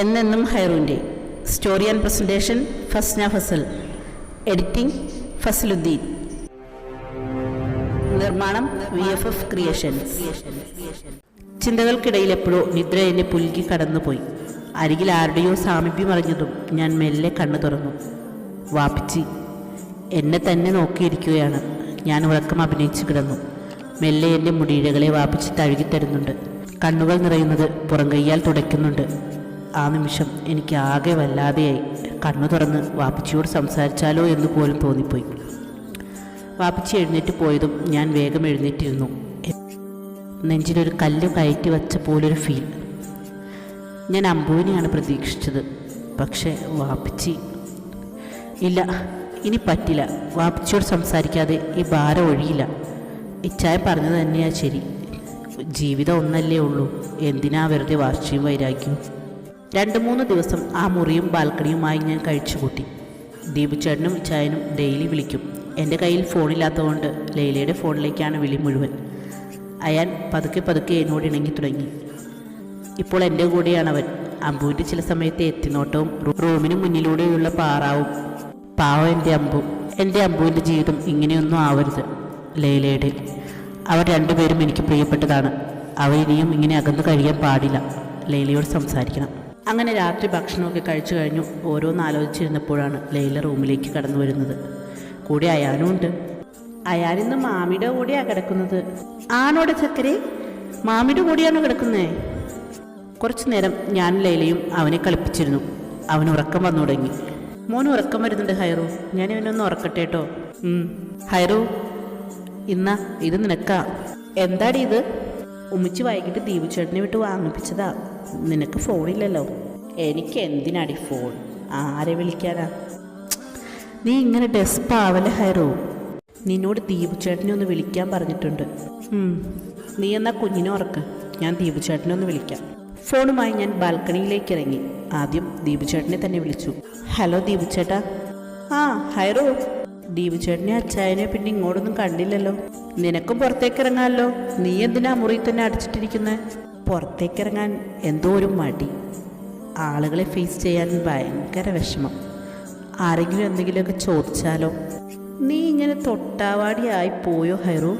എന്നെന്നും ഹൈറുവിൻ്റെ story and presentation Fasna Fazal, editing Fazaluddin, നിർമ്മാണം VFF ക്രിയേഷൻസ്. ചിന്തകൾക്കിടയിൽ എപ്പോഴോ നിദ്ര എന്നെ പുൽകി കടന്നുപോയി. അരികിൽ ആരുടെയോ സാമീപ്യം അറിഞ്ഞതും ഞാൻ മെല്ലെ കണ്ണു തുറന്നു. വാപ്പിച്ചി എന്നെ തന്നെ നോക്കിയിരിക്കുകയാണ്. ഞാൻ ഉറക്കം അഭിനയിച്ചു കിടന്നു. മെല്ലെ എൻ്റെ മുടിയിഴകളെ വാപ്പിച്ച് തഴുകിത്തരുന്നുണ്ട്. കണ്ണുകൾ നിറയുന്നത് പുറം കൈയാൽ തുടയ്ക്കുന്നുണ്ട്. ആ നിമിഷം എനിക്ക് ആകെ വല്ലാതെയായി. കണ്ണു തുറന്ന് വാപ്പിച്ചിയോട് സംസാരിച്ചാലോ എന്ന് പോലും തോന്നിപ്പോയി. വാപ്പിച്ചി എഴുന്നേറ്റ് പോയതും ഞാൻ വേഗം എഴുന്നേറ്റിരുന്നു. നെഞ്ചിലൊരു കല്ല് കയറ്റി വച്ച പോലൊരു ഫീൽ. ഞാൻ അമ്പുവിനെയാണ് പ്രതീക്ഷിച്ചത്. പക്ഷേ വാപ്പിച്ചി ഇല്ല, ഇനി പറ്റില്ല. വാപ്പിച്ചിയോട് സംസാരിക്കാതെ ഈ ഭാരം ഒഴിയില്ല. ഇച്ചായ പറഞ്ഞത് തന്നെയാണ് ശരി. ജീവിതം ഒന്നല്ലേ ഉള്ളൂ, എന്തിനാ വെറുതെ വാശിയും വൈരാഗ്യവും. 2-3 ദിവസം ആ മുറിയും ബാൽക്കണിയുമായി ഞാൻ കഴിച്ചുകൂട്ടി. ദീപുചേട്ടനും ഇച്ചായനും ഡെയിലി വിളിക്കും. എൻ്റെ കയ്യിൽ ഫോണില്ലാത്തതുകൊണ്ട് ലൈലയുടെ ഫോണിലേക്കാണ് വിളി മുഴുവൻ. അയാൻ പതുക്കെ പതുക്കെ എന്നോട് ഇണങ്ങി തുടങ്ങി. ഇപ്പോൾ എൻ്റെ കൂടെയാണവൻ. അമ്പുവിൻ്റെ ചില സമയത്തെ എത്തിനോട്ടവും റൂമിന് മുന്നിലൂടെയുള്ള പാറാവും. പാവം എൻ്റെ അമ്പുവിൻ്റെ ജീവിതം ഇങ്ങനെയൊന്നും ആവരുത്. ലൈലയുടെ അവർ രണ്ടുപേരും എനിക്ക് പ്രിയപ്പെട്ടതാണ്. അവരിനിയും ഇങ്ങനെ അകന്നു കഴിയാൻ പാടില്ല. ലൈലയോട് സംസാരിക്കണം. അങ്ങനെ രാത്രി ഭക്ഷണമൊക്കെ കഴിച്ചു കഴിഞ്ഞു ഓരോന്നാലോചിച്ചിരുന്നപ്പോഴാണ് ലൈല റൂമിലേക്ക് കടന്നു വരുന്നത്. കൂടെ അയാനും ഉണ്ട്. അയാനിന്ന് മാമിയുടെ കൂടെയാണ് കിടക്കുന്നത്. ആണോടെ ചക്കരെ, മാമിയുടെ കൂടെയാണോ കിടക്കുന്നേ? കുറച്ചു നേരം ഞാൻ ലൈലയും അവനെ കളിപ്പിച്ചിരുന്നു. അവന് ഉറക്കം വന്നു തുടങ്ങി. മോന് ഉറക്കം വരുന്നുണ്ട് ഹൈറു, ഞാൻ ഇവനൊന്ന് ഉറക്കട്ടെ കേട്ടോ. ഹൈറു, ഇന്നാ ഇത് നിനക്കാ. എന്താടി ഇത്? ഉമ്മിച്ച് വൈകിട്ട് ദീപുചേട്ടനെ വിട്ട് വാങ്ങിപ്പിച്ചതാ. നിനക്ക് ഫോണില്ലല്ലോ. എനിക്ക് എന്തിനാടി ഫോൺ? ആരെ വിളിക്കാനാ? നീ ഇങ്ങനെ ഡെസ്പാവല്ലേ ഹൈറു. നിന്നോട് ദീപുചേട്ടനെ ഒന്ന് വിളിക്കാൻ പറഞ്ഞിട്ടുണ്ട്. നീ എന്നാ കുഞ്ഞിനെ ഉറക്ക്, ഞാൻ ദീപുചേട്ടനെ ഒന്ന് വിളിക്കാം. ഫോണുമായി ഞാൻ ബാൽക്കണിയിലേക്ക് ഇറങ്ങി. ആദ്യം ദീപുചേട്ടനെ തന്നെ വിളിച്ചു. ഹലോ ദീപുചേട്ടാ. ആ ഹൈറു, ദീപുചേട്ടനെ അച്ചായനെ പിന്നെ ഇങ്ങോട്ടൊന്നും കണ്ടില്ലല്ലോ. നിനക്കും പുറത്തേക്ക് ഇറങ്ങാമല്ലോ. നീ എന്തിനാ മുറിയിൽ തന്നെ അടിച്ചിട്ടിരിക്കുന്നത്? പുറത്തേക്ക് ഇറങ്ങാൻ എന്തോ ഒരു മടി. ആളുകളെ ഫേസ് ചെയ്യാൻ ഭയങ്കര വിഷമം. ആരെങ്കിലും എന്തെങ്കിലുമൊക്കെ ചോദിച്ചാലോ? നീ ഇങ്ങനെ തൊട്ടാവാടിയായി പോയോ ഹൈറു?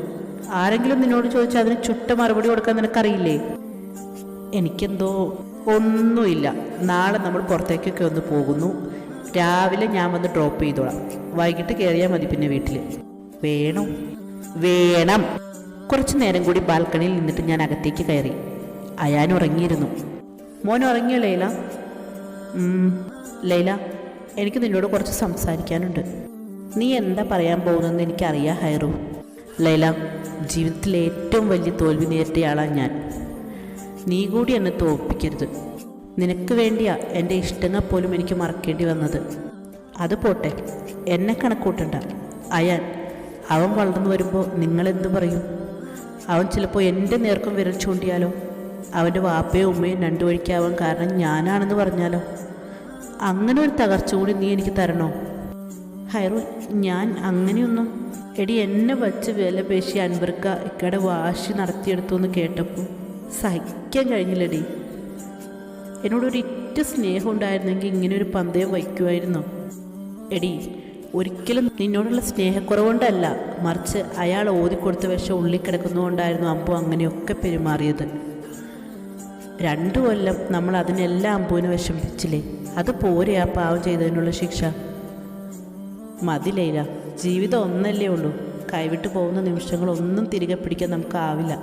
ആരെങ്കിലും നിന്നോട് ചോദിച്ചാൽ അതിന് ചുട്ട മറുപടി കൊടുക്കാൻ നിനക്കറിയില്ലേ? എനിക്കെന്തോ ഒന്നുമില്ല. നാളെ നമ്മൾ പുറത്തേക്കൊക്കെ ഒന്ന് പോകുന്നു. രാവിലെ ഞാൻ വന്ന് ഡ്രോപ്പ് ചെയ്തോളാം. വൈകിട്ട് കയറിയാൽ മതി പിന്നെ വീട്ടിൽ. വേണം. കുറച്ചു നേരം കൂടി ബാൽക്കണിയിൽ നിന്നിട്ട് ഞാൻ അകത്തേക്ക് കയറി. അയാൻ ഉറങ്ങിയിരുന്നു. മോൻ ഉറങ്ങിയോ ലൈല? ലൈല, എനിക്ക് നിന്നോട് കുറച്ച് സംസാരിക്കാനുണ്ട്. നീ എന്താ പറയാൻ പോകുന്നതെന്ന് എനിക്കറിയാം ഹൈറു. ലൈല, ജീവിതത്തിലെ ഏറ്റവും വലിയ തോൽവി നേരിട്ടയാളാണ് ഞാൻ. നീ കൂടി എന്നെ തോൽപ്പിക്കരുത്. നിനക്ക് വേണ്ടിയാ എൻ്റെ ഇഷ്ടങ്ങൾ പോലും എനിക്ക് മറക്കേണ്ടി വന്നത്. അത് പോട്ടെ, എന്നെ കണക്കൂട്ടണ്ട. അവൻ വളർന്നു വരുമ്പോൾ നിങ്ങളെന്ത് പറയും? അവൻ ചിലപ്പോൾ എൻ്റെ നേർക്കും വിരൽ ചൂണ്ടിയാലോ? അവൻ്റെ വാപ്പയും ഉമ്മയും 2 വഴിക്കാവാൻ കാരണം ഞാനാണെന്ന് പറഞ്ഞാലോ? അങ്ങനെ ഒരു തകർച്ച കൂടി നീ എനിക്ക് തരണോ? ഹൈറു, ഞാൻ അങ്ങനെയൊന്നും. എടി, എന്നെ വച്ച് വില പേശി അൻവർക്ക ഇക്കടെ വാശി നടത്തിയെടുത്തു എന്ന് കേട്ടപ്പോൾ സഹിക്കാൻ കഴിഞ്ഞില്ലടി. എന്നോടൊരു ഇറ്റ സ്നേഹം ഉണ്ടായിരുന്നെങ്കിൽ ഇങ്ങനെ ഒരു പന്തയം വയ്ക്കുമായിരുന്നോ? എടി, ഒരിക്കലും നിന്നോടുള്ള സ്നേഹക്കുറവുകൊണ്ടല്ല, മറിച്ച് അയാൾ ഓതിക്കൊടുത്ത വിഷം ഉള്ളിൽ കിടക്കുന്നതുകൊണ്ടായിരുന്നു അമ്പു അങ്ങനെയൊക്കെ പെരുമാറിയത്. 2 കൊല്ലം നമ്മൾ അതിനെല്ലാം അമ്പുവിനെ വിഷമിപ്പിച്ചില്ലേ? അത് പോരെ ആ പാവം ചെയ്തതിനുള്ള ശിക്ഷ? മതി ലൈല, ജീവിതം ഒന്നല്ലേ ഉള്ളൂ. കൈവിട്ട് പോകുന്ന നിമിഷങ്ങളൊന്നും തിരികെ പിടിക്കാൻ നമുക്കാവില്ല.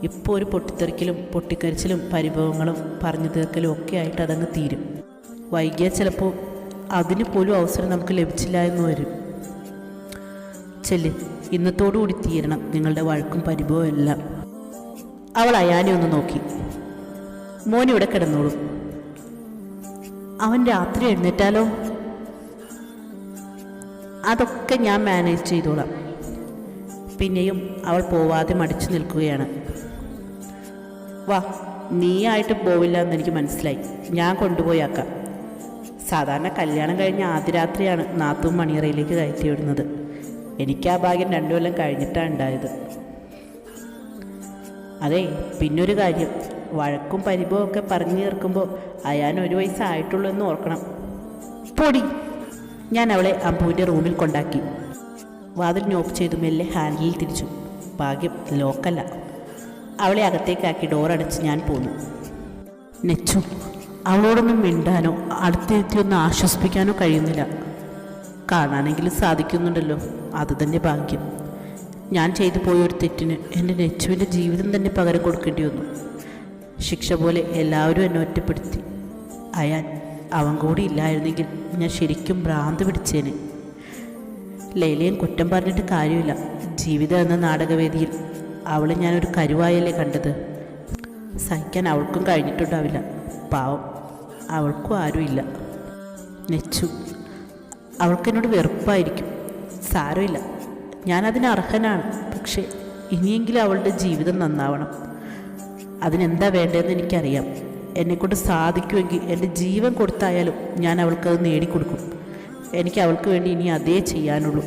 ഇപ്പോൾ ഒരു പൊട്ടിത്തെറിക്കലും പൊട്ടിക്കരിച്ചിലും പരിഭവങ്ങളും പറഞ്ഞു തീർക്കലും ഒക്കെ ആയിട്ട് അതങ്ങ് തീരും. വൈകിയാൽ ചിലപ്പോൾ അതിന് പോലും അവസരം നമുക്ക് ലഭിച്ചില്ല എന്ന് വരും. ചെല്ല്, ഇന്നത്തോടുകൂടി തീരണം നിങ്ങളുടെ വഴക്കും പരിഭവവും എല്ലാം. അവൾ അയാനെ ഒന്ന് നോക്കി. മോനിവിടെ കിടന്നോളും. അവൻ രാത്രി എഴുന്നേറ്റാലോ? അതൊക്കെ ഞാൻ മാനേജ് ചെയ്തോളാം. പിന്നെയും അവൾ പോവാതെ മടിച്ചു നിൽക്കുകയാണ്. വാ, നീയായിട്ട് പോവില്ല എന്നെനിക്ക് മനസ്സിലായി. ഞാൻ കൊണ്ടുപോയാക്കാം. സാധാരണ കല്യാണം കഴിഞ്ഞ ആദ്യ രാത്രിയാണ് നാത്തും മണിയറയിലേക്ക് കയറ്റി വിടുന്നത്. എനിക്ക് ആ ഭാഗ്യം 2 കൊല്ലം കഴിഞ്ഞിട്ടാണ് ഉണ്ടായത്. അതെ, പിന്നൊരു കാര്യം, വഴക്കും പരിഭവവും ഒക്കെ പറഞ്ഞു തീർക്കുമ്പോൾ അയാൻ 1 വയസ്സായിട്ടുള്ളൂ എന്ന് ഓർക്കണം. പൊടി. ഞാൻ അവളെ അമ്പുവിൻ്റെ റൂമിൽ കൊണ്ടാക്കി. വാതിൽ നോക്ക് ചെയ്തു മെല്ലെ ഹാൻഡിലിൽ തിരിച്ചു. ഭാഗ്യം ലോക്കല്ല. അവളെ അകത്തേക്കാക്കി ഡോറടച്ച് ഞാൻ പോന്നു. നെച്ചു, അവളോടൊന്നും മിണ്ടാനോ അടുത്തെത്തി ഒന്ന് ആശ്വസിപ്പിക്കാനോ കഴിയുന്നില്ല. കാണാനെങ്കിലും സാധിക്കുന്നുണ്ടല്ലോ, അത് തന്നെ ഭാഗ്യം. ഞാൻ ചെയ്തു പോയൊരു തെറ്റിന് എൻ്റെ നെച്ചുവിൻ്റെ ജീവിതം തന്നെ പകരം കൊടുക്കേണ്ടി വന്നു. ശിക്ഷ പോലെ എല്ലാവരും എന്നെ ഒറ്റപ്പെടുത്തി. അവൻ കൂടി ഇല്ലായിരുന്നെങ്കിൽ ഞാൻ ശരിക്കും ഭ്രാന്ത് പിടിച്ചേനെ. ലൈലയും കുറ്റം പറഞ്ഞിട്ട് കാര്യമില്ല. ജീവിതം എന്ന നാടകവേദിയിൽ അവളെ ഞാനൊരു കരുവായല്ലേ കണ്ടത്. സഹിക്കാൻ അവൾക്കും കഴിഞ്ഞിട്ടുണ്ടാവില്ല. പാവം, അവൾക്കും ആരുമില്ല. നെച്ചു, അവൾക്കെന്നോട് വെറുപ്പായിരിക്കും. സാരമില്ല, ഞാനതിന് അർഹനാണ്. പക്ഷേ ഇനിയെങ്കിലും അവളുടെ ജീവിതം നന്നാവണം. അതിനെന്താ വേണ്ടതെന്ന് എനിക്കറിയാം. എന്നെക്കൊണ്ട് സാധിക്കുമെങ്കിൽ എൻ്റെ ജീവൻ കൊടുത്തായാലും ഞാൻ അവൾക്കത് നേടിക്കൊടുക്കും. എനിക്ക് അവൾക്ക് വേണ്ടി ഇനി അതേ ചെയ്യാനുള്ളൂ.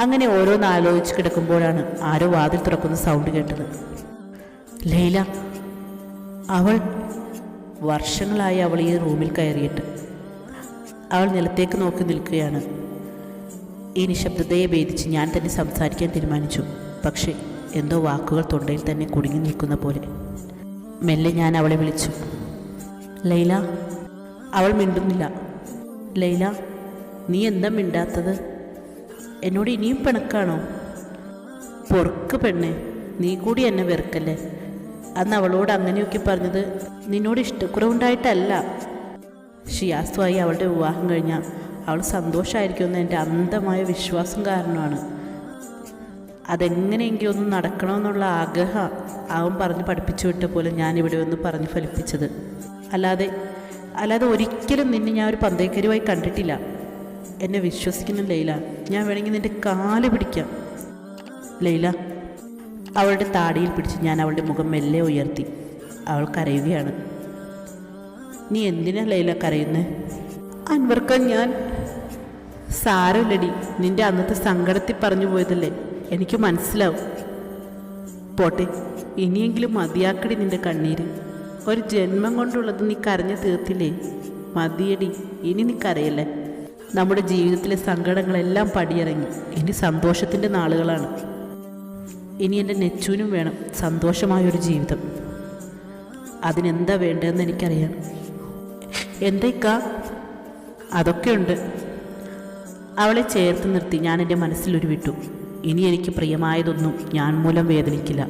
അങ്ങനെ ഓരോന്ന് ആലോചിച്ച് കിടക്കുമ്പോഴാണ് ആരോ വാതിൽ തുറക്കുന്ന സൗണ്ട് കേട്ടത്. ലൈല. അവൾ വർഷങ്ങളായി അവൾ ഈ റൂമിൽ കയറിയിട്ട്. അവൾ നിലത്തേക്ക് നോക്കി നിൽക്കുകയാണ്. ഈ നിശബ്ദതയെ ഭേദിച്ച് ഞാൻ തന്നെ സംസാരിക്കാൻ തീരുമാനിച്ചു. പക്ഷേ എന്തോ വാക്കുകൾ തൊണ്ടയിൽ തന്നെ കുടുങ്ങി നിൽക്കുന്ന പോലെ. മെല്ലെ ഞാൻ അവളെ വിളിച്ചു. ലൈല. അവൾ മിണ്ടുന്നില്ല. ലൈല, നീ എന്താ മിണ്ടാത്തത്? എന്നോട് ഇനിയും പിണക്കാണോ? പൊറുക്ക് പെണ്ണെ, നീ കൂടി എന്നെ വെറുക്കല്ലേ. അന്ന് അവളോട് അങ്ങനെയൊക്കെ പറഞ്ഞത് നിന്നോട് ഇഷ്ടക്കുറവുണ്ടായിട്ടല്ല. ഷിയാസുമായി അവളുടെ വിവാഹം കഴിഞ്ഞാൽ അവൾ സന്തോഷമായിരിക്കുമെന്ന് എൻ്റെ അന്ധമായ വിശ്വാസം കാരണമാണ്. അതെങ്ങനെയെങ്കിലും ഒന്ന് നടക്കണമെന്നുള്ള ആഗ്രഹം അവൻ പറഞ്ഞ് പഠിപ്പിച്ചു വിട്ട പോലെ ഞാനിവിടെ ഒന്ന് പറഞ്ഞ് ഫലിപ്പിച്ചത്. അല്ലാതെ ഒരിക്കലും നിന്നെ ഞാൻ ഒരു പന്തേക്കരുവായി കണ്ടിട്ടില്ല. എന്നെ വിശ്വസിക്കുന്ന ലൈല, ഞാൻ വേണമെങ്കിൽ നിൻ്റെ കാല് പിടിക്കാം. ലൈല. അവളുടെ താടിയിൽ പിടിച്ച് ഞാൻ അവളുടെ മുഖം മെല്ലെ ഉയർത്തി. അവൾ കരയുകയാണ്. നീ എന്തിനാ ലൈല കരയുന്നേ? അൻവർക്ക, ഞാൻ സാരമില്ലടി. നിൻ്റെ അന്നത്തെ സങ്കടത്തിൽ പറഞ്ഞു പോയതല്ലേ, എനിക്ക് മനസ്സിലാവും. പോട്ടെ, ഇനിയെങ്കിലും മതിയാക്കടി നിൻ്റെ കണ്ണീര്. ഒരു ജന്മം കൊണ്ടുള്ളത് നീ കരഞ്ഞു തീർത്തില്ലേ? മതിയടി, ഇനി നീ കരയല്ലേ. നമ്മുടെ ജീവിതത്തിലെ സങ്കടങ്ങളെല്ലാം പടിയിറങ്ങി. ഇനി സന്തോഷത്തിൻ്റെ നാളുകളാണ്. ഇനി എൻ്റെ നെച്ചുവിനും വേണം സന്തോഷമായൊരു ജീവിതം. അതിനെന്താ വേണ്ടതെന്ന് എനിക്കറിയാം. എന്തേക്കാ? അതൊക്കെയുണ്ട്. അവളെ ചേർത്ത് നിർത്തി ഞാൻ എൻ്റെ മനസ്സിലൊരുവിട്ടു. ഇനി എനിക്ക് പ്രിയമായതൊന്നും ഞാൻ മൂലം വേദനിക്കില്ല.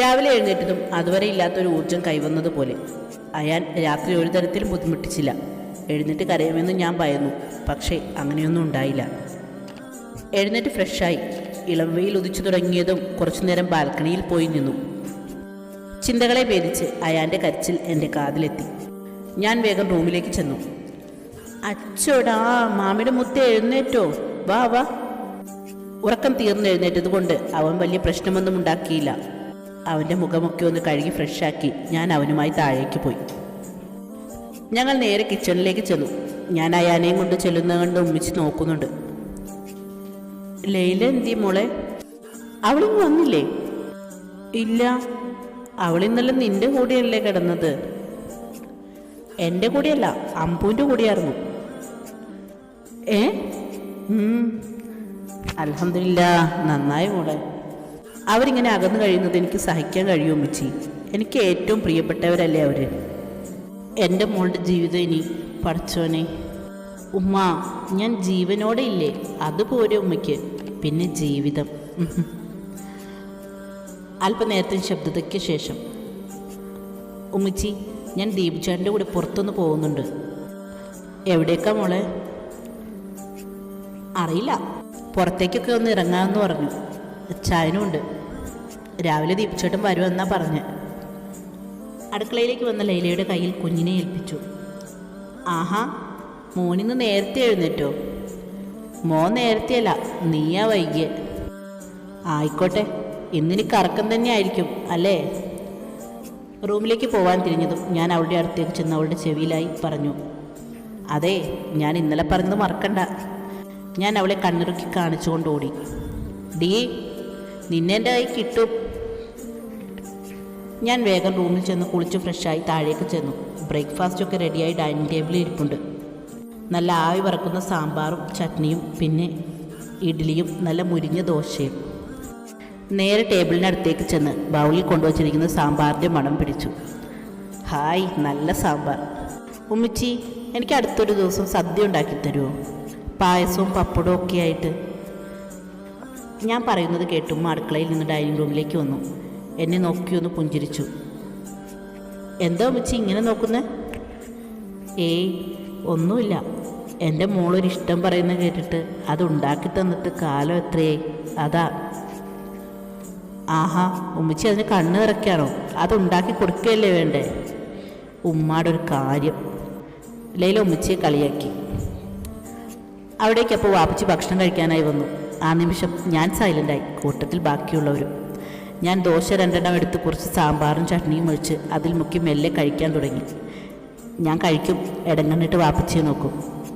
രാവിലെ എഴുന്നേറ്റതും അതുവരെ ഇല്ലാത്തൊരു ഊർജം കൈവന്നതുപോലെ. അയാൻ രാത്രി ഒരു തരത്തിലും ബുദ്ധിമുട്ടിച്ചില്ല. എഴുന്നേറ്റ് കരയുമെന്ന് ഞാൻ ഭയന്നു. പക്ഷേ അങ്ങനെയൊന്നും ഉണ്ടായില്ല. എഴുന്നേറ്റ് ഫ്രഷായി ഇളം വെയിൽ ഉദിച്ചു തുടങ്ങിയതും കുറച്ചു നേരം ബാൽക്കണിയിൽ പോയി നിന്നു. ചിന്തകളെ ഭേദിച്ച് അയാൻ്റെ കരച്ചിൽ എൻ്റെ കാതിലെത്തി. ഞാൻ വേഗം റൂമിലേക്ക് ചെന്നു. അച്ചോടാ, മാമിയുടെ മുത്ത് എഴുന്നേറ്റോ? വാ വാ. ഉറക്കം തീർന്നെഴുന്നേറ്റത് കൊണ്ട് അവൻ വലിയ പ്രശ്നമൊന്നും ഉണ്ടാക്കിയില്ല. അവൻ്റെ മുഖമൊക്കെ ഒന്ന് കഴുകി ഫ്രഷാക്കി ഞാൻ അവനുമായി താഴേക്ക് പോയി. ഞങ്ങൾ നേരെ കിച്ചണിലേക്ക് ചെന്നു. ഞാൻ അയാനെയും കൊണ്ട് ചെല്ലുന്നത് കണ്ട് ഉമ്മിച്ച് നോക്കുന്നുണ്ട്. ലൈല എന്തി മോളെ? അവളിങ്ങ് വന്നില്ലേ? ഇല്ല, അവളിന്നല്ല നിൻ്റെ കൂടെയല്ലേ കിടന്നത്. എൻ്റെ കൂടെയല്ല, അമ്പുവിൻ്റെ കൂടെയായിരുന്നു. അൽഹംദുലില്ലാ, നന്നായി മോളെ. അവരിങ്ങനെ അകന്നു കഴിയുന്നത് എനിക്ക് സഹിക്കാൻ കഴിയുമോ ഉമ്മച്ചി? എനിക്ക് ഏറ്റവും പ്രിയപ്പെട്ടവരല്ലേ അവർ. എൻ്റെ മോളുടെ ജീവിതം ഇനി പഠിച്ചോനെ. ഉമ്മ, ഞാൻ ജീവനോടെ ഇല്ലേ, അതുപോലെ ഉമ്മയ്ക്ക്. പിന്നെ ജീവിതം. അല്പനേരത്തിന് ശബ്ദതയ്ക്ക് ശേഷം, ഉമ്മച്ചി, ഞാൻ ദീപുചാൻ്റെ കൂടെ പുറത്തൊന്ന് പോകുന്നുണ്ട്. എവിടേക്കാ മോളെ? അറിയില്ല, പുറത്തേക്കൊക്കെ ഒന്ന് ഇറങ്ങാമെന്ന് പറഞ്ഞു. ചായനുമുണ്ട്. രാവിലെ ദീപുചേട്ടൻ വരുമെന്നാ പറഞ്ഞ്. അടുക്കളയിലേക്ക് വന്ന ലൈലയുടെ കയ്യിൽ കുഞ്ഞിനെ ഏൽപ്പിച്ചു. ആഹാ, മോനിന്ന് നേരത്തെ എഴുന്നേറ്റോ? മോൻ നേരത്തെയല്ല, നീയാ വൈകിയ. ആയിക്കോട്ടെ, ഇന്നിനി കറക്കം തന്നെ ആയിരിക്കും അല്ലേ? റൂമിലേക്ക് പോവാൻ തിരിഞ്ഞതും ഞാൻ അവളുടെ അടുത്തേക്ക് ചെന്ന് അവളുടെ ചെവിയിലായി പറഞ്ഞു. അതെ, ഞാൻ ഇന്നലെ പറഞ്ഞത് മറക്കണ്ട. ഞാൻ അവളെ കണ്ണിറുക്കി കാണിച്ചുകൊണ്ട് ഓടി. ഡീ, നിന്നെ എൻ്റെ കൈ കിട്ടും. ഞാൻ വേഗം റൂമിൽ ചെന്ന് കുളിച്ച് ഫ്രഷായി താഴേക്ക് ചെന്നു. ബ്രേക്ക്ഫാസ്റ്റൊക്കെ റെഡിയായി ഡൈനിങ് ടേബിളിൽ ഇരിപ്പുണ്ട്. നല്ല ആവി പറക്കുന്ന സാമ്പാറും ചട്നിയും പിന്നെ ഇഡ്ഡലിയും നല്ല മുരിഞ്ഞ ദോശയും. നേരെ ടേബിളിനടുത്തേക്ക് ചെന്ന് ബൗളിൽ കൊണ്ടുവച്ചിരിക്കുന്ന സാമ്പാറിൻ്റെ മണം പിടിച്ചു. ഹായ്, നല്ല സാമ്പാർ. ഉമ്മച്ചി, എനിക്ക് അടുത്തൊരു ദിവസം സദ്യ ഉണ്ടാക്കി തരുമോ? പായസവും പപ്പടവും ഒക്കെ ആയിട്ട്. ഞാൻ പറയുന്നത് കേട്ടും അടുക്കളയിൽ നിന്ന് ഡൈനിങ് റൂമിലേക്ക് വന്നു. എന്നെ നോക്കിയൊന്ന് പുഞ്ചിരിച്ചു. എന്താ ഉമ്മച്ചി ഇങ്ങനെ നോക്കുന്നേ? ഏയ് ഒന്നുമില്ല. എൻ്റെ മോളൊരിഷ്ടം പറയുന്നത് കേട്ടിട്ട് അത് ഉണ്ടാക്കി തന്നിട്ട് കാലം എത്രയായി, അതാ. ആഹാ, ഉമ്മച്ചി അതിന് കണ്ണ് നിറയ്ക്കാണോ? അതുണ്ടാക്കി കൊടുക്കുകയല്ലേ വേണ്ടേ? ഉമ്മാടെ ഒരു കാര്യം. ലൈല ഉമ്മച്ചിയെ കളിയാക്കി. അവിടേക്കപ്പോൾ വാപ്പച്ചി ഭക്ഷണം കഴിക്കാനായി വന്നു. ആ നിമിഷം ഞാൻ സൈലൻ്റായി, കൂട്ടത്തിൽ ബാക്കിയുള്ളവരും. ഞാൻ ദോശ 2 എടുത്ത് കുറച്ച് സാമ്പാറും ചട്നിയും ഒഴിച്ച് അതിൽ മുക്കി മെല്ലെ കഴിക്കാൻ തുടങ്ങി. ഞാൻ കഴിക്കും, ഇടങ്ങണ്ണിട്ട് വാപ്പച്ചിയെ നോക്കും.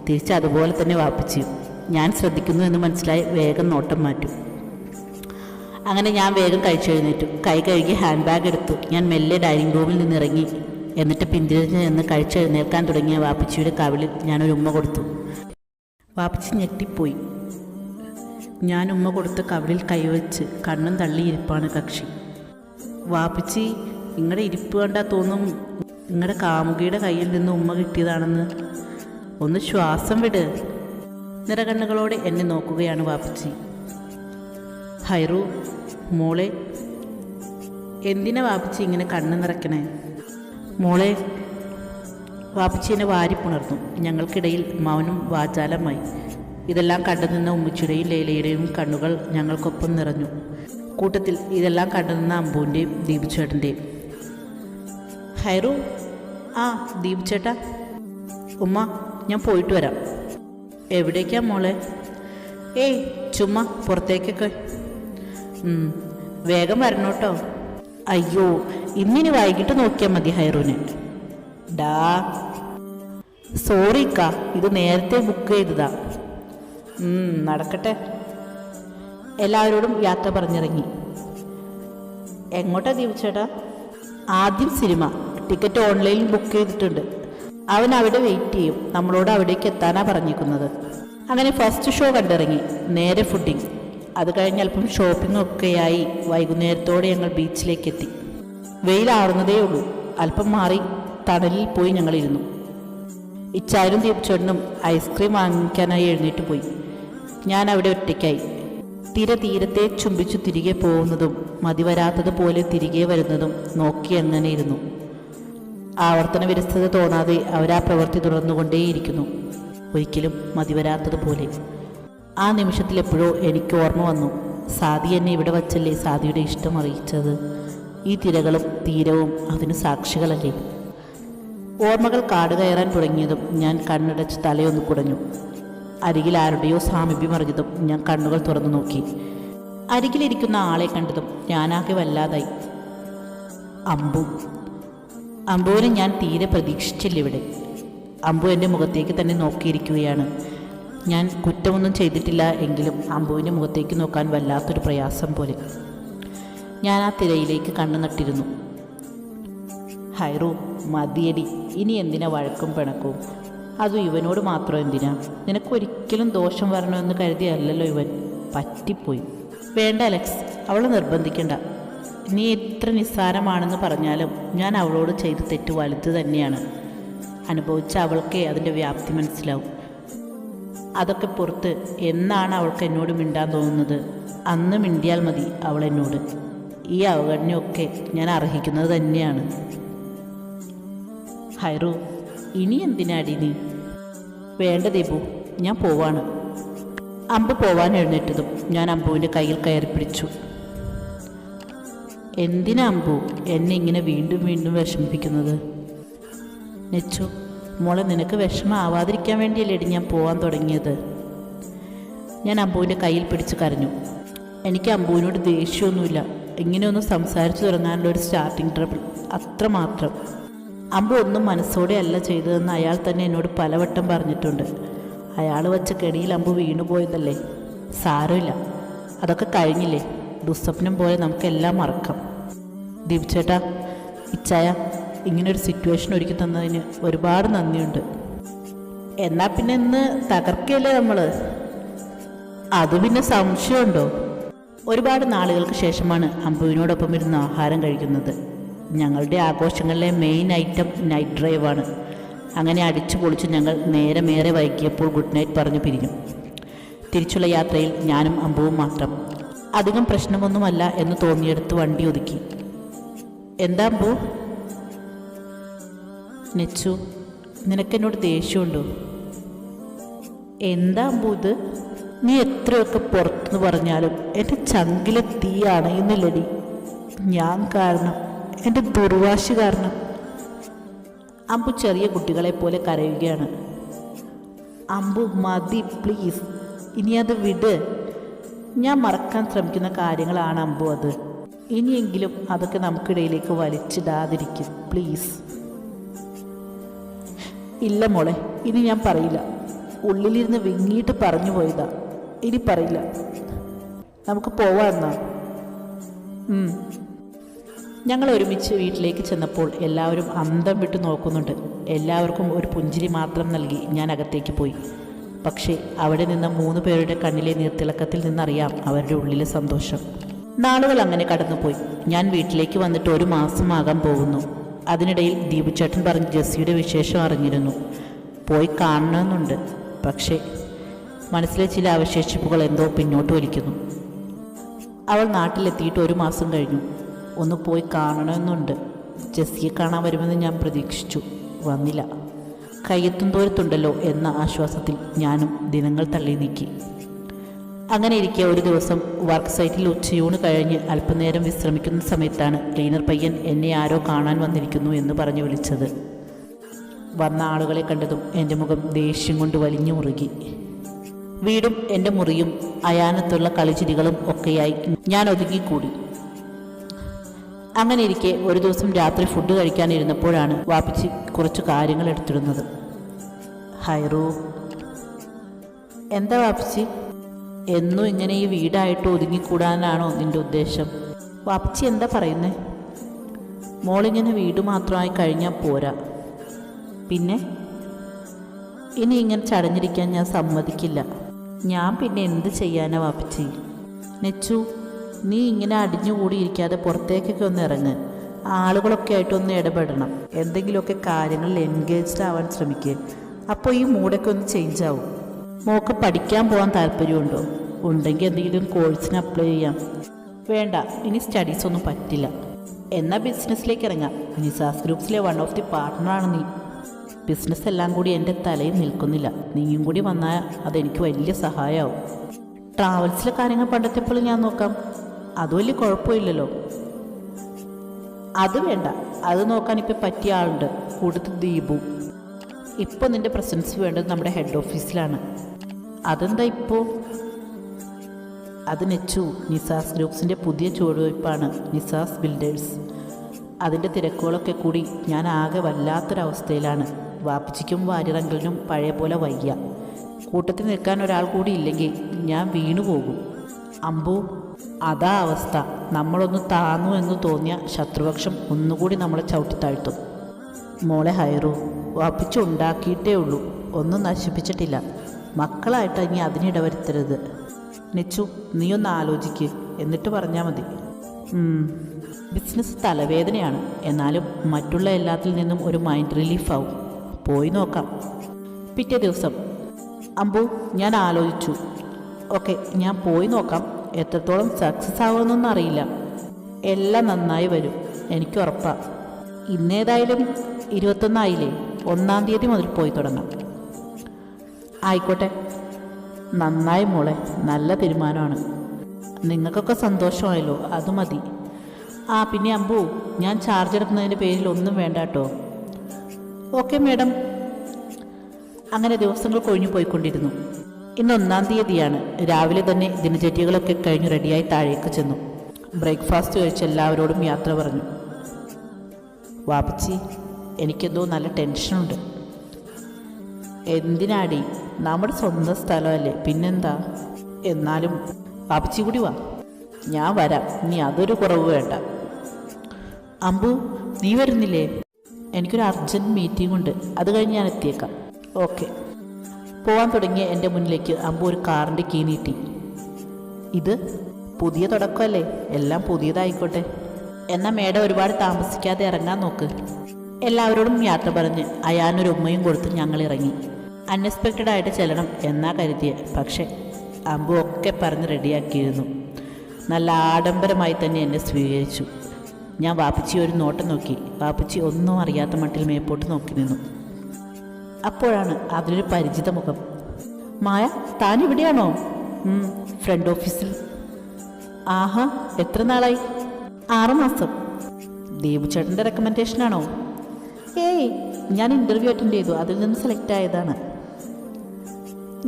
തിരിച്ച് അതുപോലെ തന്നെ വാപ്പച്ചിയും. ഞാൻ ശ്രദ്ധിക്കുന്നു എന്ന് മനസ്സിലായി വേഗം നോട്ടം മാറ്റും. അങ്ങനെ ഞാൻ വേഗം കഴിച്ചെഴുന്നേറ്റു. കൈ കഴുകി ഹാൻഡ് ബാഗ് എടുത്തു. ഞാൻ മെല്ലെ ഡൈനിങ് റൂമിൽ നിന്നിറങ്ങി. എന്നിട്ട് പിന്തിരിഞ്ഞ് നിന്ന് കഴിച്ചെഴുന്നേൽക്കാൻ തുടങ്ങിയ വാപ്പച്ചിയുടെ കവിളിൽ ഞാനൊരു ഉമ്മ കൊടുത്തു. വാപ്പച്ചി ഞെട്ടിപ്പോയി. ഞാൻ ഉമ്മ കൊടുത്ത കവിളിൽ കൈവച്ച് കണ്ണും തള്ളിയിരിപ്പാണ് കക്ഷി. വാപ്പച്ചി, നിങ്ങളുടെ ഇരിപ്പ് കണ്ടാൽ തോന്നും നിങ്ങളുടെ കാമുകിയുടെ കയ്യിൽ നിന്ന് ഉമ്മ കിട്ടിയതാണെന്ന്. ഒന്ന് ശ്വാസം വിട്. നിറകണ്ണുകളോടെ എന്നെ നോക്കുകയാണ് വാപ്പച്ചി. ഹൈറു മോളെ, എന്തിനാ വാപ്പച്ചി ഇങ്ങനെ കണ്ണ് നിറയ്ക്കണേ? മോളെ. വാപ്പച്ചി എന്നെ വാരിപ്പുണർന്നു. ഞങ്ങൾക്കിടയിൽ മൗനം വാചാലമായി. ഇതെല്ലാം കണ്ടുനിന്ന ഉമ്മച്ചിയുടെയും ലൈലയുടെയും കണ്ണുകൾ ഞങ്ങൾക്കൊപ്പം നിറഞ്ഞു. കൂട്ടത്തിൽ ഇതെല്ലാം കണ്ടുനിന്ന അമ്പുവിൻ്റെയും ദീപു ചേട്ടൻ്റെയും. ഹൈറു. ആ ദീപു ചേട്ടാ. ഉമ്മ, ഞാൻ പോയിട്ട് വരാം. എവിടേക്കാ മോളെ? ഏയ് ചുമ്മാ പുറത്തേക്കൊക്കെ. വേഗം വരണോട്ടോ. അയ്യോ, ഇന്നിനി വൈകിട്ട് നോക്കിയാൽ മതി ഹൈറുവിനെ. ഡാ സോറി കാ, ഇത് നേരത്തെ ബുക്ക് ചെയ്തതാ. നടക്കട്ടെ. എല്ലാവരോടും യാത്ര പറഞ്ഞിറങ്ങി. എങ്ങോട്ടാ ദീപു ചേട്ടാ? ആദ്യം സിനിമ. ടിക്കറ്റ് ഓൺലൈനിൽ ബുക്ക് ചെയ്തിട്ടുണ്ട്. അവൻ അവിടെ വെയിറ്റ് ചെയ്യും. നമ്മളോട് അവിടേക്ക് എത്താനാ പറഞ്ഞിരിക്കുന്നത്. അങ്ങനെ ഫസ്റ്റ് ഷോ കണ്ടിറങ്ങി. നേരെ ഫുഡിങ്. അത് കഴിഞ്ഞ് അല്പം ഷോപ്പിംഗ് ഒക്കെയായി വൈകുന്നേരത്തോടെ ഞങ്ങൾ ബീച്ചിലേക്ക് എത്തി. വെയിലാറുന്നതേ ഉള്ളൂ. അല്പം മാറി തണലിൽ പോയി ഞങ്ങളിരുന്നു. ഇച്ചാരും ദീപച്ചേട്ടനും ഐസ്ക്രീം വാങ്ങിക്കാനായി എഴുന്നേറ്റ് പോയി. ഞാൻ അവിടെ ഒറ്റയ്ക്കായി. തീരത്തെ ചുംബിച്ചു തിരികെ പോകുന്നതും മതിവരാത്തതുപോലെ തിരികെ വരുന്നതും നോക്കി അങ്ങനെ ഇരുന്നു. ആവർത്തന വിരസത തോന്നാതെ അവരാ പ്രവൃത്തി തുടർന്നുകൊണ്ടേയിരിക്കുന്നു, ഒരിക്കലും മതിവരാത്തതുപോലെ. ആ നിമിഷത്തിൽ എപ്പോഴോ എനിക്ക് ഓർമ്മ വന്നു, സാദി എന്നെ ഇവിടെ വച്ചല്ലേ സാദിയുടെ ഇഷ്ടം അറിയിച്ചത്. ഈ തിരകളും തീരവും അതിന് സാക്ഷികളല്ലേ. ഓർമ്മകൾ കാട് കയറാൻ തുടങ്ങിയതും ഞാൻ കണ്ണടച്ച് തലയൊന്ന് കുടഞ്ഞു. അരികിൽ ആരുടെയോ സാമീപ്യം അറിഞ്ഞതും ഞാൻ കണ്ണുകൾ തുറന്നു നോക്കി. അരികിലിരിക്കുന്ന ആളെ കണ്ടതും ഞാനാകെ വല്ലാതായി. അമ്പുവിനെ ഞാൻ തീരെ പ്രതീക്ഷിച്ചില്ല ഇവിടെ. അമ്പു എൻ്റെ മുഖത്തേക്ക് തന്നെ നോക്കിയിരിക്കുകയാണ്. ഞാൻ കുറ്റമൊന്നും ചെയ്തിട്ടില്ല എങ്കിലും അമ്പുവിൻ്റെ മുഖത്തേക്ക് നോക്കാൻ വല്ലാത്തൊരു പ്രയാസം പോലെ. ഞാൻ ആ തിരയിലേക്ക് കണ്ണു നട്ടിരുന്നു. ഹൈറു, മതിയടി. ഇനി എന്തിനാ വഴക്കും പിണക്കും? അതും ഇവനോട് മാത്രം എന്തിനാ? നിനക്കൊരിക്കലും ദോഷം വരണമെന്ന് കരുതിയല്ലല്ലോ ഇവൻ. പറ്റിപ്പോയി. വേണ്ട അലക്സ്, അവളെ നിർബന്ധിക്കണ്ട. നീ എത്ര നിസ്സാരമാണെന്ന് പറഞ്ഞാലും ഞാൻ അവളോട് ചെയ്ത തെറ്റ് വലുത് തന്നെയാണ്. അനുഭവിച്ച അവൾക്കേ അതിൻ്റെ വ്യാപ്തി മനസ്സിലാവും. അതൊക്കെ പുറത്ത് എന്നാണ് അവൾക്ക് എന്നോട് മിണ്ടാൻ തോന്നുന്നത്, അന്ന് മിണ്ടിയാൽ മതി അവൾ എന്നോട്. ഈ അവഗണനയൊക്കെ ഞാൻ അർഹിക്കുന്നത് തന്നെയാണ്. ഹൈറു, ഇനി എന്തിനാടി നീ? വേണ്ട ദീപു, ഞാൻ പോവാണ്. അമ്പ് പോവാൻ എഴുന്നേറ്റതും ഞാൻ അമ്പുവിൻ്റെ കയ്യിൽ കയറി പിടിച്ചു. എന്തിനാ അമ്പു എന്നെ ഇങ്ങനെ വീണ്ടും വീണ്ടും വിഷമിപ്പിക്കുന്നത്? നെച്ചു മോളെ, നിനക്ക് വിഷമമാവാതിരിക്കാൻ വേണ്ടിയല്ലേടി ഞാൻ പോകാൻ തുടങ്ങിയത്. ഞാൻ അമ്പുവിൻ്റെ കയ്യിൽ പിടിച്ച് കരഞ്ഞു. എനിക്ക് അമ്പുവിനോട് ദേഷ്യമൊന്നുമില്ല, ഇങ്ങനെയൊന്നും സംസാരിച്ചു തുടങ്ങാനുള്ള ഒരു സ്റ്റാർട്ടിങ് ട്രബിൾ, അത്രമാത്രം. അമ്പു ഒന്നും മനസ്സോടെ അല്ല ചെയ്തതെന്ന് അയാൾ തന്നെ എന്നോട് പലവട്ടം പറഞ്ഞിട്ടുണ്ട്. അയാൾ വച്ച കെണിയിൽ അമ്പു വീണുപോയതല്ലേ, സാരമില്ല, അതൊക്കെ കഴിഞ്ഞില്ലേ. ദുസ്വപ്നം പോലെ നമുക്കെല്ലാം മറക്കാം. ദീപ് ചേട്ടാ, ഇച്ചായ, ഇങ്ങനൊരു സിറ്റുവേഷൻ ഒരുക്കി തന്നതിന് ഒരുപാട് നന്ദിയുണ്ട്. എന്നാൽ പിന്നെ ഇന്ന് തകർക്കല്ലേ നമ്മൾ? അത് പിന്നെ സംശയമുണ്ടോ? ഒരുപാട് നാളുകൾക്ക് ശേഷമാണ് അമ്പുവിനോടൊപ്പം ഇരുന്ന് ആഹാരം കഴിക്കുന്നത്. ഞങ്ങളുടെ ആഘോഷങ്ങളിലെ മെയിൻ ഐറ്റം നൈറ്റ് ഡ്രൈവാണ്. അങ്ങനെ അടിച്ചു പൊളിച്ച് ഞങ്ങൾ നേരമേറെ വൈകിയപ്പോൾ ഗുഡ് നൈറ്റ് പറഞ്ഞു പിരിഞ്ഞു. തിരിച്ചുള്ള യാത്രയിൽ ഞാനും അമ്പുവും മാത്രം. അധികം പ്രശ്നമൊന്നുമല്ല എന്ന് തോന്നിയെടുത്ത് വണ്ടി ഒതുക്കി. എന്താ അമ്പു? നെച്ചു, നിനക്കെന്നോട് ദേഷ്യമുണ്ടോ? എന്താ അമ്പു ഇത്? നീ എത്രയൊക്കെ പുറത്തുനിന്ന് പറഞ്ഞാലും എൻ്റെ ചങ്കിലെ തീ അണയുന്നില്ലടി. ഞാൻ കാരണം, എൻ്റെ ദുർവാശി കാരണം. അമ്പു ചെറിയ കുട്ടികളെ പോലെ കരയുകയാണ്. അമ്പു മതി പ്ലീസ്, ഇനി അത് വിട്. ഞാൻ മറക്കാൻ ശ്രമിക്കുന്ന കാര്യങ്ങളാണ് അമ്പു അത്. ഇനിയെങ്കിലും അതൊക്കെ നമുക്കിടയിലേക്ക് വലിച്ചിടാതിരിക്കും പ്ലീസ്. ഇല്ല മോളെ, ഇനി ഞാൻ പറയില്ല. ഉള്ളിലിരുന്ന് വിങ്ങിയിട്ട് പറഞ്ഞു പോയതാ, ഇനി പറയില്ല. നമുക്ക് പോവാന്നാ. ഞങ്ങൾ ഒരുമിച്ച് വീട്ടിലേക്ക് ചെന്നപ്പോൾ എല്ലാവരും അന്തം വിട്ട് നോക്കുന്നുണ്ട്. എല്ലാവർക്കും ഒരു പുഞ്ചിരി മാത്രം നൽകി ഞാൻ അകത്തേക്ക് പോയി. പക്ഷേ അവിടെ നിന്ന് 3 പേരുടെ കണ്ണിലെ നീർത്തിളക്കത്തിൽ നിന്നറിയാം അവരുടെ ഉള്ളിലെ സന്തോഷം. നാളുകൾ അങ്ങനെ കടന്നുപോയി. ഞാൻ വീട്ടിലേക്ക് വന്നിട്ട് 1 മാസമാകാൻ പോകുന്നു. അതിനിടയിൽ ദീപുചേട്ടൻ പറഞ്ഞ് ജെസ്സിയുടെ വിശേഷം അറിഞ്ഞിരുന്നു. പോയി കാണണമെന്നുണ്ട്. പക്ഷേ മനസ്സിലെ ചില അവശേഷിപ്പുകൾ എന്തോ പിന്നോട്ട് വലിക്കുന്നു. അവൾ നാട്ടിലെത്തിയിട്ട് 1 മാസം കഴിഞ്ഞു. ഒന്ന് പോയി കാണണമെന്നുണ്ട്. ജെസ്സിയെ കാണാൻ വരുമെന്ന് ഞാൻ പ്രതീക്ഷിച്ചു. വന്നില്ല. കയ്യെത്തും ദൂരത്തുണ്ടല്ലോ എന്ന ആശ്വാസത്തിൽ ഞാനും ദിനങ്ങൾ തള്ളി നീക്കി. അങ്ങനെ ഇരിക്കെ ഒരു ദിവസം വർക്ക് സൈറ്റിൽ ഉച്ചയൂണ് കഴിഞ്ഞ് അല്പനേരം വിശ്രമിക്കുന്ന സമയത്താണ് ക്ലീനർ പയ്യൻ എന്നെ ആരോ കാണാൻ വന്നിരിക്കുന്നു എന്ന് പറഞ്ഞു വിളിച്ചത്. വന്ന ആളുകളെ കണ്ടതും എൻ്റെ മുഖം ദേഷ്യം കൊണ്ട് വലിഞ്ഞു മുറുകി. വീടും എൻ്റെ മുറിയും അയാനത്തുള്ള കളിച്ചിരികളും ഒക്കെയായി ഞാൻ ഒതുങ്ങിക്കൂടി. അങ്ങനെ ഇരിക്കെ ഒരു ദിവസം രാത്രി ഫുഡ് കഴിക്കാനിരുന്നപ്പോഴാണ് വാപ്പിച്ചി കുറച്ച് കാര്യങ്ങൾ എടുത്തിടുന്നത്. ഹൈറൂ. എന്താ വാപ്പിച്ചി? എന്നും ഇങ്ങനെ ഈ വീടായിട്ട് ഒതുങ്ങിക്കൂടാനാണോ നിൻ്റെ ഉദ്ദേശം? വാപ്പിച്ചി എന്താ പറയുന്നേ? മോളിങ്ങനെ വീട് മാത്രമായി കഴിഞ്ഞാൽ പോരാ. പിന്നെ ഇനി ഇങ്ങനെ ചടഞ്ഞിരിക്കാൻ ഞാൻ സമ്മതിക്കില്ല. ഞാൻ പിന്നെ എന്ത് ചെയ്യാനാ വാപ്പിച്ചി? നെച്ചു, നീ ഇങ്ങനെ അടിഞ്ഞുകൂടിയിരിക്കാതെ പുറത്തേക്കൊക്കെ ഒന്ന് ഇറങ്ങ്. ആളുകളൊക്കെ ആയിട്ടൊന്ന് ഇടപെടണം. എന്തെങ്കിലുമൊക്കെ കാര്യങ്ങളിൽ എൻഗേജ്ഡ് ആവാൻ ശ്രമിക്കുക. അപ്പോൾ ഈ മൂഡൊക്കെ ഒന്ന് ചേഞ്ച് ആവും. മോക്ക് പഠിക്കാൻ പോകാൻ താല്പര്യമുണ്ടോ? ഉണ്ടെങ്കിൽ എന്തെങ്കിലും കോഴ്സിന് അപ്ലൈ ചെയ്യാം. വേണ്ട, ഇനി സ്റ്റഡീസ് ഒന്നും പറ്റില്ല. എന്നാൽ ബിസിനസ്സിലേക്ക് ഇറങ്ങാം. നിസാസ് ഗ്രൂപ്പ്സിലെ വൺ ഓഫ് ദി പാർട്ട്ണറാണ് നീ. ബിസിനസ് എല്ലാം കൂടി എൻ്റെ തലയിൽ നിൽക്കുന്നില്ല. നീയും കൂടി വന്നാൽ അതെനിക്ക് വലിയ സഹായമാവും. ട്രാവൽസിലെ കാര്യങ്ങൾ പണ്ടത്തെപ്പോൾ ഞാൻ നോക്കാം. അത് വലിയ കുഴപ്പമില്ലല്ലോ. അത് വേണ്ട, അത് നോക്കാൻ ഇപ്പം പറ്റിയ ആളുണ്ട്. കൂടുതൽ ദീപു. ഇപ്പോൾ നിൻ്റെ പ്രസൻസ് വേണ്ടത് നമ്മുടെ ഹെഡ് ഓഫീസിലാണ്. അതെന്താ ഇപ്പോൾ? അത് നെച്ചു, നിസാസ് ഗ്രൂപ്പ്സിൻ്റെ പുതിയ ചുവടുവയ്പ്പാണ് നിസാസ് ബിൽഡേഴ്സ്. അതിൻ്റെ തിരക്കുകളൊക്കെ കൂടി ഞാൻ ആകെ വല്ലാത്തൊരവസ്ഥയിലാണ്. വാപ്പിച്ചിക്കും വാര്യറങ്കലിനും പഴയ പോലെ വയ്യ. കൂട്ടത്തിൽ നിൽക്കാൻ ഒരാൾ കൂടി ഇല്ലെങ്കിൽ ഞാൻ വീണുപോകും. അമ്പു, അതാ അവസ്ഥ. നമ്മളൊന്ന് താന്നു എന്ന് തോന്നിയ ശത്രുപക്ഷം ഒന്നുകൂടി നമ്മളെ ചവിട്ടിത്താഴ്ത്തും. മോളെ ഹൈറു, വാപ്പിച്ച് ഉണ്ടാക്കിയിട്ടേ ഉള്ളൂ, ഒന്നും നശിപ്പിച്ചിട്ടില്ല. മക്കളായിട്ട് ഇനി അതിനിടവരുത്തരുത്. നെച്ചു, നീയൊന്ന് ആലോചിക്ക്, എന്നിട്ട് പറഞ്ഞാൽ മതി. ബിസിനസ് തലവേദനയാണ്. എന്നാലും മറ്റുള്ള എല്ലാത്തിൽ നിന്നും ഒരു മൈൻഡ് റിലീഫാവും. പോയി നോക്കാം. പിറ്റേ ദിവസം. അമ്പു, ഞാൻ ആലോചിച്ചു. ഓക്കെ, ഞാൻ പോയി നോക്കാം. എത്രത്തോളം സക്സസ് ആവുമെന്നൊന്നും അറിയില്ല. എല്ലാം നന്നായി വരും, എനിക്ക് ഉറപ്പാണ്. ഇന്നേതായാലും 21 ആയില്ലേ? 1-ാം തീയതി മുതൽ പോയി തുടങ്ങാം. ആയിക്കോട്ടെ. നന്നായി മോളെ, നല്ല തീരുമാനമാണ്. നിങ്ങൾക്കൊക്കെ സന്തോഷമായല്ലോ, അത് മതി. പിന്നെ അമ്പു, ഞാൻ ചാർജ് എടുക്കുന്നതിൻ്റെ പേരിൽ ഒന്നും വേണ്ട കേട്ടോ. Okay madam. അങ്ങനെ ദിവസങ്ങൾ കൊഴിഞ്ഞു പോയിക്കൊണ്ടിരുന്നു. ഇന്ന് 1-ാം തീയതിയാണ്. രാവിലെ തന്നെ ദിനചര്യകളൊക്കെ കഴിഞ്ഞു റെഡിയായി താഴേക്ക് ചെന്നു. ബ്രേക്ക്ഫാസ്റ്റ് കഴിച്ച് എല്ലാവരോടും യാത്ര പറഞ്ഞു. വാപ്പച്ചി, എനിക്കെന്തോ നല്ല ടെൻഷനുണ്ട്. എന്തിനാടി? നമ്മുടെ സ്വന്തം സ്ഥലമല്ലേ, പിന്നെന്താ? എന്നാലും വാപ്പച്ചി കൂടി വാ. ഞാൻ വരാം, നീ അതൊരു കുറവ് വേണ്ട. അമ്പു, നീ വരുന്നില്ലേ? എനിക്കൊരു അർജൻറ്റ് മീറ്റിംഗ് ഉണ്ട്, അത് കഴിഞ്ഞ് ഞാൻ എത്തിയേക്കാം. ഓക്കെ. പോകാൻ തുടങ്ങിയ എൻ്റെ മുന്നിലേക്ക് അമ്പു ഒരു കാറിൻ്റെ കീ നീട്ടി. ഇത് പുതിയ തുടക്കമല്ലേ, എല്ലാം പുതിയതായിക്കോട്ടെ. എന്നാൽ മേഡം ഒരുപാട് താമസിക്കാതെ ഇറങ്ങാൻ നോക്ക്. എല്ലാവരോടും യാത്ര പറഞ്ഞ് അയാനൊരു ഉമ്മയും കൊടുത്ത് ഞങ്ങൾ ഇറങ്ങി. അൺഎക്സ്പെക്റ്റഡായിട്ട് ചെല്ലണം എന്നാ കരുതിയത്. പക്ഷേ അമ്പു ഒക്കെ പറഞ്ഞ് റെഡിയാക്കിയിരുന്നു. നല്ല ആഡംബരമായി തന്നെ എന്നെ സ്വീകരിച്ചു. ഞാൻ വാപ്പിച്ചി ഒരു നോട്ടം നോക്കി. വാപ്പിച്ചി ഒന്നും അറിയാത്ത മട്ടിൽ മേപ്പോട്ട് നോക്കി നിന്നു. അപ്പോഴാണ് അതിലൊരു പരിചിത മുഖം. മായ, താൻ ഇവിടെയാണോ? ഫ്രണ്ട് ഓഫീസിൽ. ആഹാ, എത്ര നാളായി? 6 മാസം. ദേവുചേട്ടൻ്റെ റെക്കമെൻഡേഷനാണോ? ഏയ്, ഞാൻ ഇൻ്റർവ്യൂ അറ്റൻഡ് ചെയ്തു, അതിൽ നിന്ന് സെലക്ട് ആയതാണ്.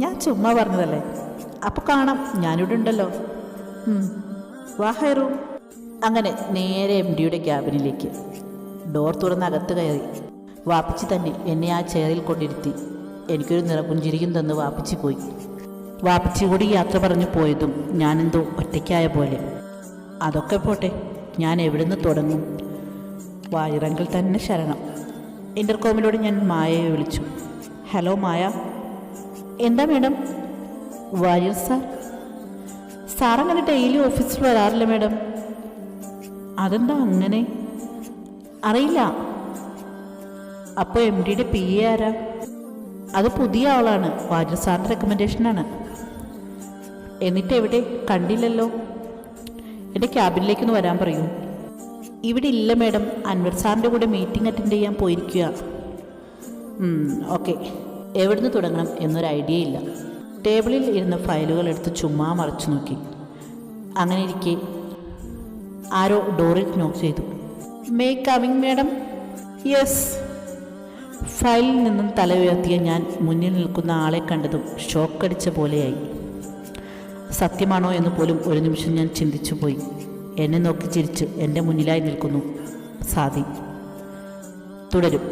ഞാൻ ചുമ്മാ പറഞ്ഞതല്ലേ. അപ്പോൾ കാണാം, ഞാനിവിടെ ഉണ്ടല്ലോ. വാ ഹൈറു. അങ്ങനെ നേരെ MDയുടെ ക്യാബിനിലേക്ക്. ഡോർ തുറന്ന് അകത്ത് കയറി. വാപ്പിച്ചി തന്നെ എന്നെ ആ ചെയറിൽ കൊണ്ടിരുത്തി. എനിക്കൊരു നിറപുഞ്ചിരിയും തന്ന് വാപ്പിച്ചി പോയി. വാപ്പിച്ചി കൂടി യാത്ര പറഞ്ഞു പോയതും ഞാനെന്തോ ഒറ്റയ്ക്കായ പോലെ. അതൊക്കെ പോട്ടെ, ഞാൻ എവിടുന്ന് തുടങ്ങും? വായിറങ്കിൽ തന്നെ ശരണം. ഇൻ്റർകോമിലൂടെ ഞാൻ മായയെ വിളിച്ചു. ഹലോ മായ. എന്താ മേഡം? വാര്യർ സാർ. സാറങ്ങനെ ഡെയിലി ഓഫീസിൽ വരാറില്ല മേഡം. അതെന്താ അങ്ങനെ? അറിയില്ല. അപ്പോൾ MDയുടെ PA ആരാ? അത് പുതിയ ആളാണ്, വാര്യർ സാറിൻ്റെ റെക്കമെൻഡേഷനാണ്. എന്നിട്ട് എവിടെ? കണ്ടില്ലല്ലോ. എൻ്റെ ക്യാബിനിലേക്കൊന്ന് വരാൻ പറയൂ. ഇവിടെ ഇല്ല മേഡം, അൻവർ സാറിൻ്റെ കൂടെ മീറ്റിംഗ് അറ്റൻഡ് ചെയ്യാൻ പോയിരിക്കുക. ഓക്കെ. എവിടുന്ന് തുടങ്ങണം എന്നൊരു ഐഡിയ ഇല്ല. ടേബിളിൽ ഇരുന്ന ഫയലുകൾ എടുത്ത് ചുമ്മാ മറച്ചു നോക്കി. അങ്ങനെ ഇരിക്കെ ആരോ ഡോറിൽ നോക്ക് ചെയ്തു. May coming madam? യെസ്. ഫയലിൽ നിന്നും തല ഉയർത്തിയ ഞാൻ മുന്നിൽ നിൽക്കുന്ന ആളെ കണ്ടതും ഷോക്കടിച്ച പോലെയായി. സത്യമാണോ എന്ന് പോലും ഒരു നിമിഷം ഞാൻ ചിന്തിച്ചു പോയി. എന്നെ നോക്കി ചിരിച്ച് എൻ്റെ മുന്നിലായി നിൽക്കുന്നു സാദി. തുടരും.